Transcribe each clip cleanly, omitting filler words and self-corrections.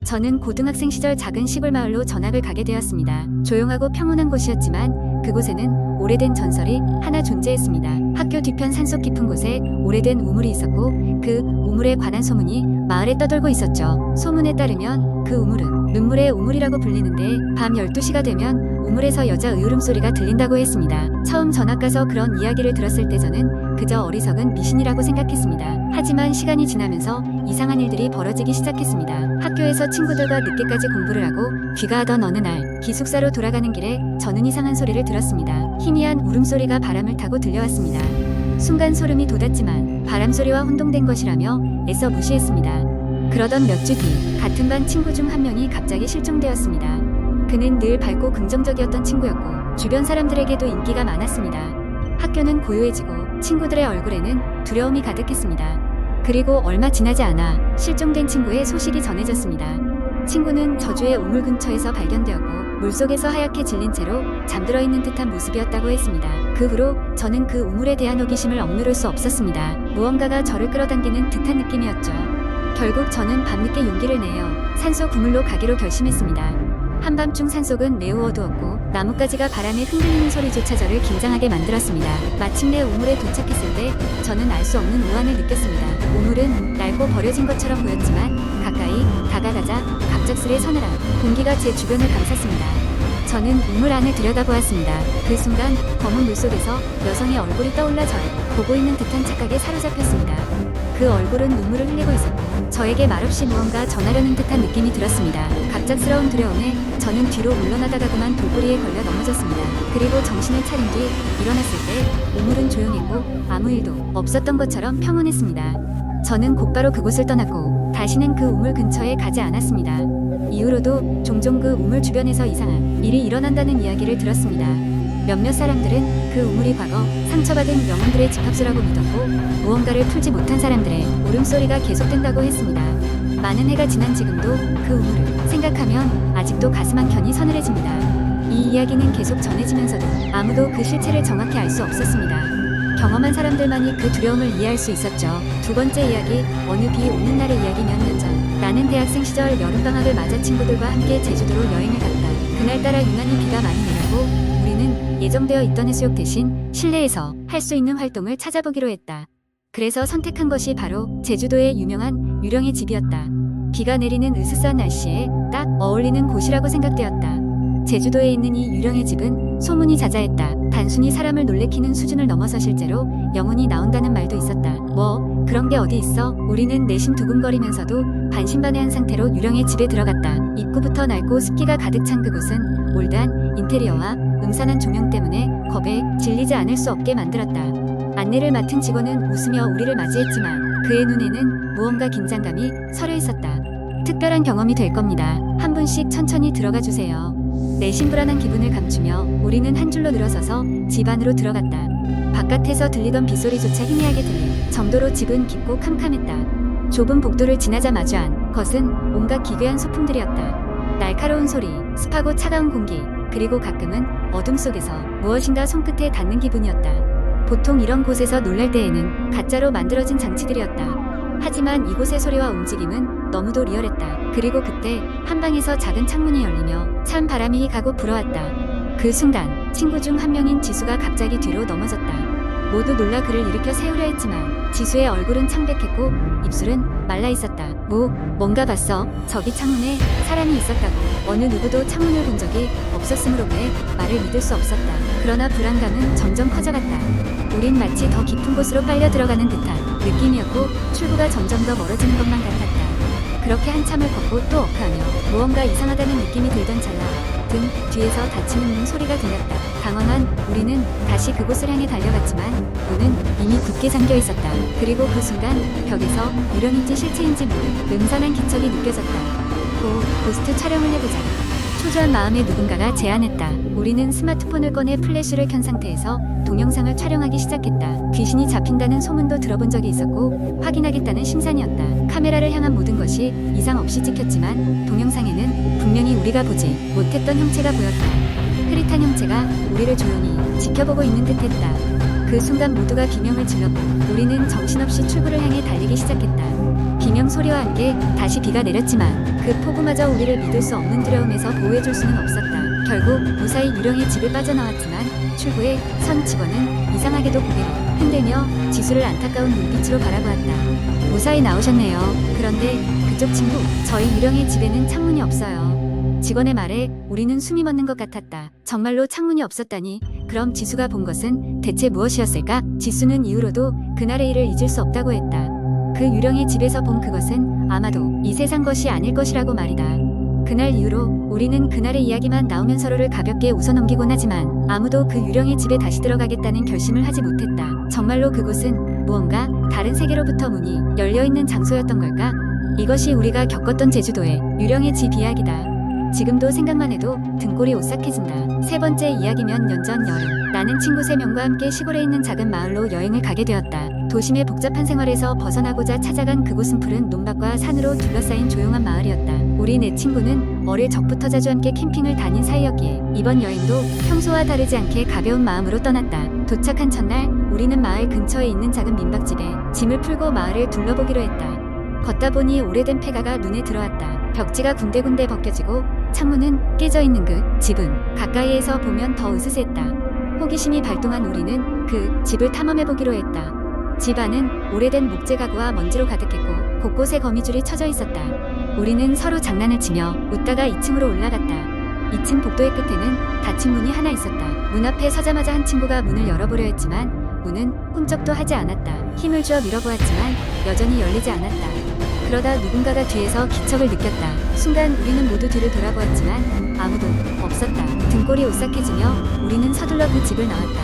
저는 고등학생 시절 작은 시골 마을로 전학을 가게 되었습니다. 조용하고 평온한 곳이었지만 그곳에는 오래된 전설이 하나 존재했습니다. 학교 뒤편 산속 깊은 곳에 오래된 우물이 있었고 그 우물에 관한 소문이 마을에 떠돌고 있었죠. 소문에 따르면 그 우물은 눈물의 우물이라고 불리는데 밤 12시가 되면 우물에서 여자 의울음소리가 들린다고 했습니다. 처음 전학 가서 그런 이야기를 들었을 때 저는 그저 어리석은 미신이라고 생각했습니다. 하지만 시간이 지나면서 이상한 일들이 벌어지기 시작했습니다. 학교에서 친구들과 늦게까지 공부를 하고 귀가하던 어느 날 기숙사로 돌아가는 길에 저는 이상한 소리를 들었습니다. 희미한 울음소리가 바람을 타고 들려왔습니다. 순간 소름이 돋았지만 바람소리와 혼동된 것이라며 애써 무시했습니다. 그러던 몇 주 뒤 같은 반 친구 중 한 명이 갑자기 실종되었습니다. 그는 늘 밝고 긍정적이었던 친구였고 주변 사람들에게도 인기가 많았습니다. 학교는 고요해지고 친구들의 얼굴에는 두려움이 가득했습니다. 그리고 얼마 지나지 않아 실종된 친구의 소식이 전해졌습니다. 친구는 저주의 우물 근처에서 발견되었고 물속에서 하얗게 질린 채로 잠들어 있는 듯한 모습이었다고 했습니다. 그 후로 저는 그 우물에 대한 호기심을 억누를 수 없었습니다. 무언가가 저를 끌어당기는 듯한 느낌이었죠. 결국 저는 밤늦게 용기를 내어 산속 우물로 가기로 결심했습니다. 한밤중 산속은 매우 어두웠고 나뭇가지가 바람에 흔들리는 소리조차 저를 긴장하게 만들었습니다. 마침내 우물에 도착했을 때 저는 알 수 없는 우환을 느꼈습니다. 우물은 낡고 버려진 것처럼 보였지만 가까이 다가가자 갑작스레 서늘한 공기가 제 주변을 감쌌습니다. 저는 우물 안을 들여다보았습니다. 그 순간 검은 물속에서 여성의 얼굴이 떠올라 저를 보고 있는 듯한 착각에 사로잡혔습니다. 그 얼굴은 눈물을 흘리고 있었고 저에게 말없이 무언가 전하려는 듯한 느낌이 들었습니다. 갑작스러운 두려움에 저는 뒤로 물러나다가 그만 돌고리에 걸려 넘어졌습니다. 그리고 정신을 차린 뒤 일어났을 때 우물은 조용했고 아무 일도 없었던 것처럼 평온했습니다. 저는 곧바로 그곳을 떠났고 다시는 그 우물 근처에 가지 않았습니다. 이후로도 종종 그 우물 주변에서 이상한 일이 일어난다는 이야기를 들었습니다. 몇몇 사람들은 그 우물이 과거 상처받은 영혼들의 집합소라고 믿었고 무언가를 풀지 못한 사람들의 울음소리가 계속된다고 했습니다. 많은 해가 지난 지금도 그 우물을 생각하면 아직도 가슴 한켠이 서늘해집니다. 이 이야기는 계속 전해지면서도 아무도 그 실체를 정확히 알 수 없었습니다. 경험한 사람들만이 그 두려움을 이해할 수 있었죠. 두 번째 이야기, 어느 비 오는 날의 이야기. 몇 년 전 나는 대학생 시절 여름방학을 맞아 친구들과 함께 제주도로 여행을 갔다. 그날따라 유난히 비가 많이 내렸고 우리는 예정되어 있던 해수욕 대신 실내에서 할 수 있는 활동을 찾아보기로 했다. 그래서 선택한 것이 바로 제주도의 유명한 유령의 집이었다. 비가 내리는 으스스한 날씨에 딱 어울리는 곳이라고 생각되었다. 제주도에 있는 이 유령의 집은 소문이 자자했다. 단순히 사람을 놀래키는 수준을 넘어서 실제로 영혼이 나온다는 말도 있었다. 뭐 그런 게 어디 있어? 우리는 내심 두근거리면서도 반신반의한 상태로 유령의 집에 들어갔다. 입구부터 낡고 습기가 가득 찬 그곳은 올드한 인테리어와 음산한 조명 때문에 겁에 질리지 않을 수 없게 만들었다. 안내를 맡은 직원은 웃으며 우리를 맞이했지만 그의 눈에는 무언가 긴장감이 서려 있었다. 특별한 경험이 될 겁니다. 한 분씩 천천히 들어가 주세요. 내심 불안한 기분을 감추며 우리는 한 줄로 늘어서서 집 안으로 들어갔다. 바깥에서 들리던 빗소리조차 희미하게 들릴 정도로 집은 깊고 캄캄했다. 좁은 복도를 지나자 마주한 것은 온갖 기괴한 소품들이었다. 날카로운 소리, 습하고 차가운 공기, 그리고 가끔은 어둠 속에서 무엇인가 손끝에 닿는 기분이었다. 보통 이런 곳에서 놀랄 때에는 가짜로 만들어진 장치들이었다. 하지만 이곳의 소리와 움직임은 너무도 리얼했다. 그리고 그때 한 방에서 작은 창문이 열리며 찬 바람이 가고 불어왔다. 그 순간 친구 중 한 명인 지수가 갑자기 뒤로 넘어졌다. 모두 놀라 그를 일으켜 세우려 했지만 지수의 얼굴은 창백했고 입술은 말라 있었다. 뭔가 봤어? 저기 창문에 사람이 있었다고. 어느 누구도 창문을 본 적이 없었으므로 그의 말을 믿을 수 없었다. 그러나 불안감은 점점 커져갔다. 우린 마치 더 깊은 곳으로 빨려 들어가는 듯한 느낌이었고 출구가 점점 더 멀어지는 것만 같았다. 그렇게 한참을 걷고 또 억하며 무언가 이상하다는 느낌이 들던 찰나 등 뒤에서 닫히는 소리가 들렸다. 당황한 우리는 다시 그곳을 향해 달려갔지만 문은 이미 굳게 잠겨 있었다. 그리고 그 순간 벽에서 유령인지 실체인지 모를 음산한 기척이 느껴졌다. 고스트 촬영을 해보자. 초조한 마음에 누군가가 제안했다. 우리는 스마트폰을 꺼내 플래시를 켠 상태에서 동영상을 촬영하기 시작했다. 귀신이 잡힌다는 소문도 들어본 적이 있었고 확인하겠다는 심산이었다. 카메라를 향한 모든 것이 이상 없이 찍혔지만 동영상에는 분명히 우리가 보지 못했던 형체가 보였다. 흐릿한 형체가 우리를 조용히 지켜보고 있는 듯했다. 그 순간 모두가 비명을 질렀고 우리는 정신없이 출구를 향해 달리기 시작했다. 비명 소리와 함께 다시 비가 내렸지만 그 폭우마저 우리를 믿을 수 없는 두려움에서 보호해줄 수는 없었다. 결국 무사히 유령의 집을 빠져나왔지만 출구에 선 직원은 이상하게도 고개를 흔들며 지수를 안타까운 눈빛으로 바라보았다. 무사히 나오셨네요. 그런데 그쪽 친구, 저희 유령의 집에는 창문이 없어요. 직원의 말에 우리는 숨이 멎는 것 같았다. 정말로 창문이 없었다니. 그럼 지수가 본 것은 대체 무엇이었을까? 지수는 이후로도 그날의 일을 잊을 수 없다고 했다. 그 유령의 집에서 본 그것은 아마도 이 세상 것이 아닐 것이라고 말이다. 그날 이후로 우리는 그날의 이야기만 나오면 서로를 가볍게 웃어넘기곤 하지만 아무도 그 유령의 집에 다시 들어가겠다는 결심을 하지 못했다. 정말로 그곳은 무언가 다른 세계로부터 문이 열려있는 장소였던 걸까? 이것이 우리가 겪었던 제주도의 유령의 집 이야기다. 지금도 생각만 해도 등골이 오싹해진다. 세 번째 이야기 몇 년 전 여름, 나는 친구 3명과 함께 시골에 있는 작은 마을로 여행을 가게 되었다. 도심의 복잡한 생활에서 벗어나고자 찾아간 그곳은 푸른 논밭과 산으로 둘러싸인 조용한 마을이었다. 우리 네 친구는 어릴 적부터 자주 함께 캠핑을 다닌 사이였기에 이번 여행도 평소와 다르지 않게 가벼운 마음으로 떠났다. 도착한 첫날 우리는 마을 근처에 있는 작은 민박집에 짐을 풀고 마을을 둘러보기로 했다. 걷다 보니 오래된 폐가가 눈에 들어왔다. 벽지가 군데군데 벗겨지고 창문은 깨져 있는 그 집은 가까이에서 보면 더 으스스했다. 호기심이 발동한 우리는 그 집을 탐험해보기로 했다. 집 안은 오래된 목재 가구와 먼지로 가득했고 곳곳에 거미줄이 쳐져 있었다. 우리는 서로 장난을 치며 웃다가 2층으로 올라갔다. 2층 복도의 끝에는 닫힌 문이 하나 있었다. 문 앞에 서자마자 한 친구가 문을 열어보려 했지만 문은 꿈쩍도 하지 않았다. 힘을 주어 밀어보았지만 여전히 열리지 않았다. 그러다 누군가가 뒤에서 기척을 느꼈다. 순간 우리는 모두 뒤를 돌아보았지만 아무도 없었다. 등골이 오싹해지며 우리는 서둘러 그 집을 나왔다.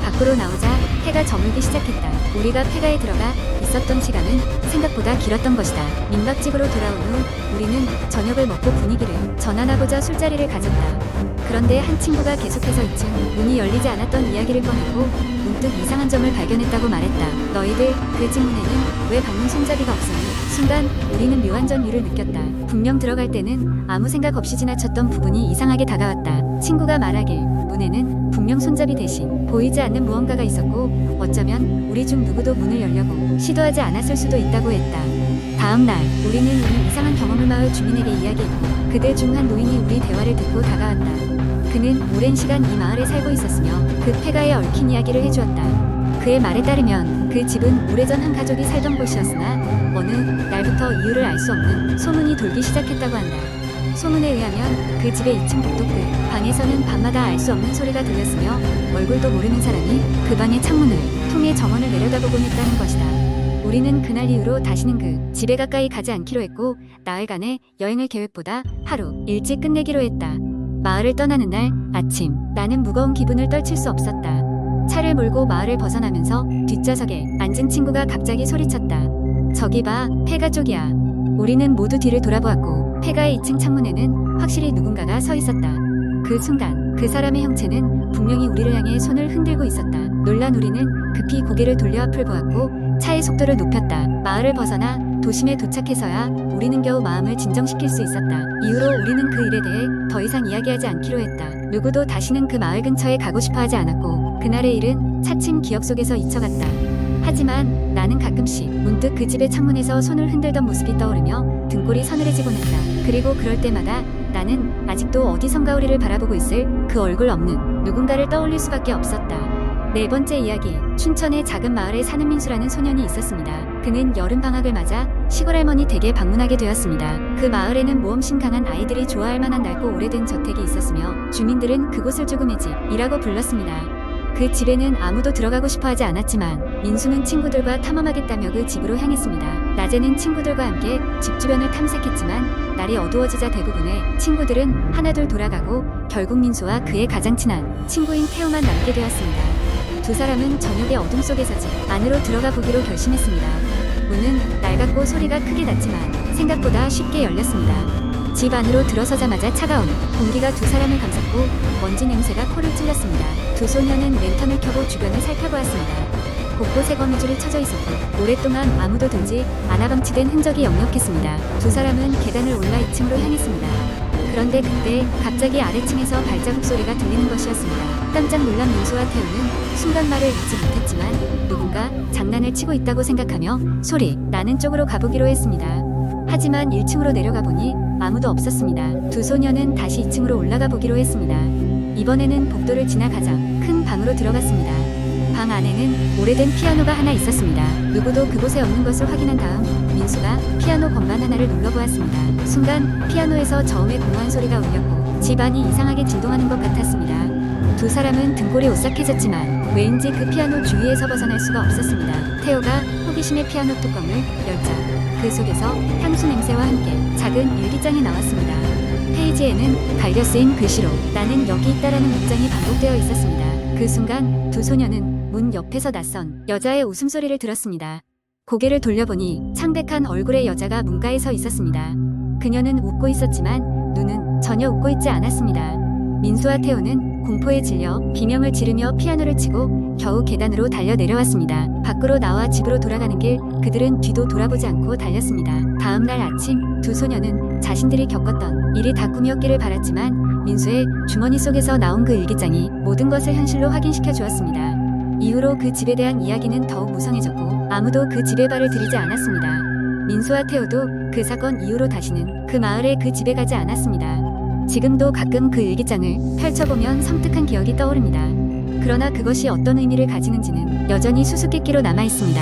밖으로 나오자 해가 저물기 시작했다. 우리가 폐가에 들어가 있었던 시간은 생각보다 길었던 것이다. 민박집으로 돌아온 후 우리는 저녁을 먹고 분위기를 전환하고자 술자리를 가졌다. 그런데 한 친구가 계속해서 2층 문이 열리지 않았던 이야기를 꺼내고 문득 이상한 점을 발견했다고 말했다. 너희들 그 집 문에는 왜 방문 손잡이가 없으니? 순간 우리는 묘한 전율을 느꼈다. 분명 들어갈 때는 아무 생각 없이 지나쳤던 부분이 이상하게 다가왔다. 친구가 말하길 문에는 분명 손잡이 대신 보이지 않는 무언가가 있었고 어쩌면 우리 중 누구도 문을 열려고 시도하지 않았을 수도 있다고 했다. 다음 날 우리는 이 이상한 경험을 마을 주민에게 이야기했고 그들 중 한 노인이 우리 대화를 듣고 다가왔다. 그는 오랜 시간 이 마을에 살고 있었으며 그 폐가에 얽힌 이야기를 해주었다. 그의 말에 따르면 그 집은 오래전 한 가족이 살던 곳이었으나 어느 날부터 이유를 알 수 없는 소문이 돌기 시작했다고 한다. 소문에 의하면 그 집의 2층 복도 끝 방에서는 밤마다 알 수 없는 소리가 들렸으며 얼굴도 모르는 사람이 그 방의 창문을 통해 정원을 내려다보곤 했다는 것이다. 우리는 그날 이후로 다시는 그 집에 가까이 가지 않기로 했고 나흘간의 여행을 계획보다 하루 일찍 끝내기로 했다. 마을을 떠나는 날 아침 나는 무거운 기분을 떨칠 수 없었다. 차를 몰고 마을을 벗어나면서 뒷좌석에 앉은 친구가 갑자기 소리쳤다. 저기 봐, 폐가 쪽이야. 우리는 모두 뒤를 돌아보았고 폐가의 2층 창문에는 확실히 누군가가 서 있었다. 그 순간 그 사람의 형체는 분명히 우리를 향해 손을 흔들고 있었다. 놀란 우리는 급히 고개를 돌려 앞을 보았고 차의 속도를 높였다. 마을을 벗어나 도심에 도착해서야 우리는 겨우 마음을 진정시킬 수 있었다. 이후로 우리는 그 일에 대해 더 이상 이야기하지 않기로 했다. 누구도 다시는 그 마을 근처에 가고 싶어 하지 않았고 그날의 일은 차츰 기억 속에서 잊혀갔다. 하지만 나는 가끔씩 문득 그 집의 창문에서 손을 흔들던 모습이 떠오르며 등골이 서늘해지곤 했다. 그리고 그럴 때마다 나는 아직도 어디선가 우리를 바라보고 있을 그 얼굴 없는 누군가를 떠올릴 수밖에 없었다. 네 번째 이야기, 춘천의 작은 마을에 사는 민수라는 소년이 있었습니다. 그는 여름방학을 맞아 시골 할머니 댁에 방문하게 되었습니다. 그 마을에는 모험심 강한 아이들이 좋아할 만한 낡고 오래된 저택이 있었으며 주민들은 그곳을 죽음의 집이라고 불렀습니다. 그 집에는 아무도 들어가고 싶어 하지 않았지만 민수는 친구들과 탐험하겠다며 그 집으로 향했습니다. 낮에는 친구들과 함께 집 주변을 탐색했지만 날이 어두워지자 대부분의 친구들은 하나둘 돌아가고 결국 민수와 그의 가장 친한 친구인 태우만 남게 되었습니다. 두 사람은 저녁의 어둠 속에서 집 안으로 들어가 보기로 결심했습니다. 문은 낡았고 소리가 크게 났지만 생각보다 쉽게 열렸습니다. 집 안으로 들어서자마자 차가운 공기가 두 사람을 감쌌고 먼지 냄새가 코를 찔렸습니다. 두 소녀는 랜턴을 켜고 주변을 살펴보았습니다. 곳곳에 거미줄이 쳐져 있었고 오랫동안 아무도 들지 않아 방치된 흔적이 역력했습니다. 두 사람은 계단을 올라 2층으로 향했습니다. 그런데 그때 갑자기 아래층에서 발자국 소리가 들리는 것이었습니다. 깜짝 놀란 민수와 태우는 순간 말을 잇지 못했지만 누군가 장난을 치고 있다고 생각하며 소리 나는 쪽으로 가보기로 했습니다. 하지만 1층으로 내려가 보니 아무도 없었습니다. 두 소녀는 다시 2층으로 올라가 보기로 했습니다. 이번에는 복도를 지나 가장 큰 방으로 들어갔습니다. 방 안에는 오래된 피아노가 하나 있었습니다. 누구도 그곳에 없는 것을 확인한 다음 민수가 피아노 건반 하나를 눌러보았습니다. 순간 피아노에서 저음의 공허한 소리가 울렸고 집안이 이상하게 진동하는 것 같았습니다. 두 사람은 등골이 오싹해졌지만 왜인지 그 피아노 주위에서 벗어날 수가 없었습니다. 태호가 호기심에 피아노 뚜껑을 열자 그 속에서 향수 냄새와 함께 작은 일기장이 나왔습니다. 페이지에는 갈겨 쓰인 글씨로 나는 여기 있다라는 문장이 반복되어 있었습니다. 그 순간 두 소녀는 문 옆에서 낯선 여자의 웃음소리를 들었습니다. 고개를 돌려보니 창백한 얼굴의 여자가 문가에 서 있었습니다. 그녀는 웃고 있었지만 눈은 전혀 웃고 있지 않았습니다. 민수와 태호는 공포에 질려 비명을 지르며 피아노를 치고 겨우 계단으로 달려 내려왔습니다. 밖으로 나와 집으로 돌아가는 길 그들은 뒤도 돌아보지 않고 달렸습니다. 다음 날 아침 두 소녀는 자신들이 겪었던 일이 다 꿈이었기를 바랐지만 민수의 주머니 속에서 나온 그 일기장이 모든 것을 현실로 확인시켜 주었습니다. 이후로 그 집에 대한 이야기는 더욱 무성해졌고 아무도 그 집에 발을 들이지 않았습니다. 민수와 태호도 그 사건 이후로 다시는 그 마을에 그 집에 가지 않았습니다. 지금도 가끔 그 일기장을 펼쳐보면 섬뜩한 기억이 떠오릅니다. 그러나 그것이 어떤 의미를 가지는지는 여전히 수수께끼로 남아있습니다.